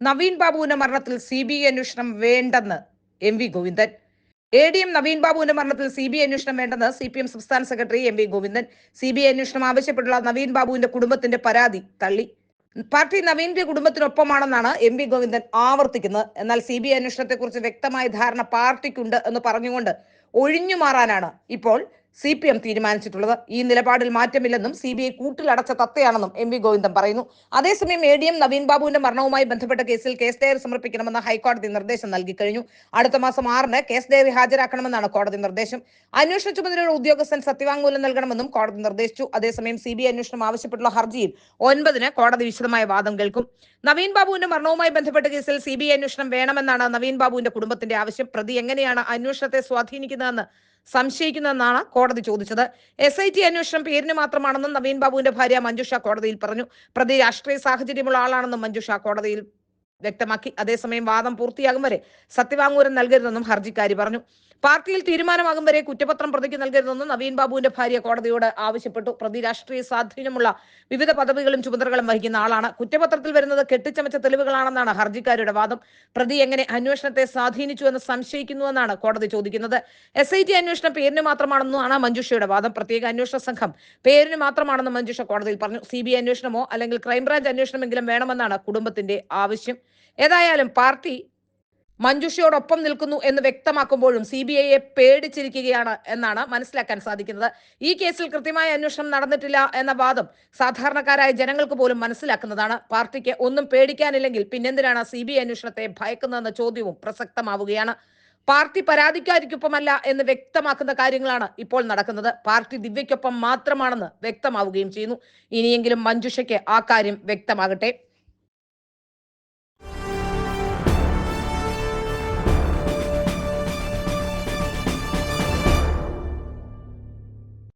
നവീൻ ബാബുവിന്റെ മരണത്തിൽ CBI അന്വേഷണം വേണ്ടെന്ന് MV ഗോവിന്ദൻ. ADM നവീൻ ബാബുവിന്റെ മരണത്തിൽ CBI അന്വേഷണം വേണ്ടെന്ന് CPM സംസ്ഥാന സെക്രട്ടറി MV ഗോവിന്ദൻ. CBI അന്വേഷണം ആവശ്യപ്പെട്ടുള്ള നവീൻ ബാബുവിന്റെ കുടുംബത്തിന്റെ പരാതി തള്ളി. പാർട്ടി നവീന്റെ കുടുംബത്തിനൊപ്പമാണെന്നാണ് MV ഗോവിന്ദൻ ആവർത്തിക്കുന്നത്. എന്നാൽ CBI അന്വേഷണത്തെക്കുറിച്ച് വ്യക്തമായ ധാരണ പാർട്ടിക്കുണ്ട് എന്ന് പറഞ്ഞുകൊണ്ട് ഒഴിഞ്ഞു മാറാനാണ് ഇപ്പോൾ CPM തീരുമാനിച്ചിട്ടുള്ളത്. ഈ നിലപാടിൽ മാറ്റമില്ലെന്നും CBI കൂട്ടിലടച്ച തത്തയാണെന്നും MV ഗോവിന്ദൻ പറയുന്നു. അതേസമയം ADM നവീൻ ബാബുവിന്റെ മരണവുമായി ബന്ധപ്പെട്ട കേസിൽ കേസ് ഡയറി സമർപ്പിക്കണമെന്ന് ഹൈക്കോടതി നിർദ്ദേശം നൽകി കഴിഞ്ഞു. അടുത്ത മാസം 6-ന് കേസ് ഡയറി ഹാജരാക്കണമെന്നാണ് കോടതി നിർദ്ദേശം. അന്വേഷണ ചുമതലയുള്ള ഉദ്യോഗസ്ഥൻ സത്യവാങ്മൂലം നൽകണമെന്നും കോടതി നിർദ്ദേശിച്ചു. അതേസമയം CBI അന്വേഷണം ആവശ്യപ്പെട്ടുള്ള ഹർജിയിൽ 9-ന് കോടതി വിശദമായ വാദം കേൾക്കും. നവീൻ ബാബുവിന്റെ മരണവുമായി ബന്ധപ്പെട്ട കേസിൽ CBI അന്വേഷണം വേണമെന്നാണ് നവീൻ ബാബുവിന്റെ കുടുംബത്തിന്റെ ആവശ്യം. പ്രതി എങ്ങനെയാണ് അന്വേഷണത്തെ സ്വാധീനിക്കുന്നതെന്ന് സംശയിക്കുന്നതെന്നാണ് കോടതി ചോദിച്ചത്. SIT അന്വേഷണം പേരിന് മാത്രമാണെന്നും നവീൻ ബാബുവിന്റെ ഭാര്യ മഞ്ജുഷ കോടതിയിൽ പറഞ്ഞു. പ്രതി രാഷ്ട്രീയ സാഹചര്യമുള്ള ആളാണെന്നും മഞ്ജുഷ കോടതിയിൽ വ്യക്തമാക്കി. അതേസമയം വാദം പൂർത്തിയാകും വരെ സത്യവാങ്മൂലം നൽകരുതെന്നും ഹർജിക്കാരി പറഞ്ഞു. പാർട്ടിയിൽ തീരുമാനമാകും വരെ കുറ്റപത്രം പ്രതിക്ക് നൽകരുതെന്നും നവീൻ ബാബുവിന്റെ ഭാര്യ കോടതിയോട് ആവശ്യപ്പെട്ടു. പ്രതി രാഷ്ട്രീയ സ്വാധീനമുള്ള വിവിധ പദവികളും ചുമതലകളും വഹിക്കുന്ന ആളാണ്. കുറ്റപത്രത്തിൽ വരുന്നത് കെട്ടിച്ചമച്ച തെളിവുകളാണെന്നാണ് ഹർജിക്കാരുടെ വാദം. പ്രതി എങ്ങനെ അന്വേഷണത്തെ സ്വാധീനിച്ചു എന്ന് സംശയിക്കുന്നുവെന്നാണ് കോടതി ചോദിക്കുന്നത്. SIT അന്വേഷണം പേരിന് മാത്രമാണെന്നാണ് മഞ്ജുഷയുടെ വാദം. പ്രത്യേക അന്വേഷണ സംഘം പേരിന് മാത്രമാണെന്ന് മഞ്ജുഷ കോടതിയിൽ പറഞ്ഞു. CBI അന്വേഷണമോ അല്ലെങ്കിൽ ക്രൈംബ്രാഞ്ച് അന്വേഷണമെങ്കിലും വേണമെന്നാണ് കുടുംബത്തിന്റെ ആവശ്യം. ഏതായാലും പാർട്ടി മഞ്ജുഷയോടൊപ്പം നിൽക്കുന്നു എന്ന് വ്യക്തമാക്കുമ്പോഴും CBIയെ പേടിച്ചിരിക്കുകയാണ് എന്നാണ് മനസ്സിലാക്കാൻ സാധിക്കുന്നത്. ഈ കേസിൽ കൃത്യമായ അന്വേഷണം നടന്നിട്ടില്ല എന്ന വാദം സാധാരണക്കാരായ ജനങ്ങൾക്ക് പോലും മനസ്സിലാക്കുന്നതാണ്. പാർട്ടിക്ക് ഒന്നും പേടിക്കാനില്ലെങ്കിൽ പിന്നെന്തിനാണ് CBI അന്വേഷണത്തെ ഭയക്കുന്നതെന്ന ചോദ്യവും പ്രസക്തമാവുകയാണ്. പാർട്ടി പരാതിക്കാരിക്കൊപ്പമല്ല എന്ന് വ്യക്തമാക്കുന്ന കാര്യങ്ങളാണ് ഇപ്പോൾ നടക്കുന്നത്. പാർട്ടി ദിവ്യയ്ക്കൊപ്പം മാത്രമാണെന്ന് വ്യക്തമാവുകയും ചെയ്യുന്നു. ഇനിയെങ്കിലും മഞ്ജുഷയ്ക്ക് ആ കാര്യം വ്യക്തമാകട്ടെ.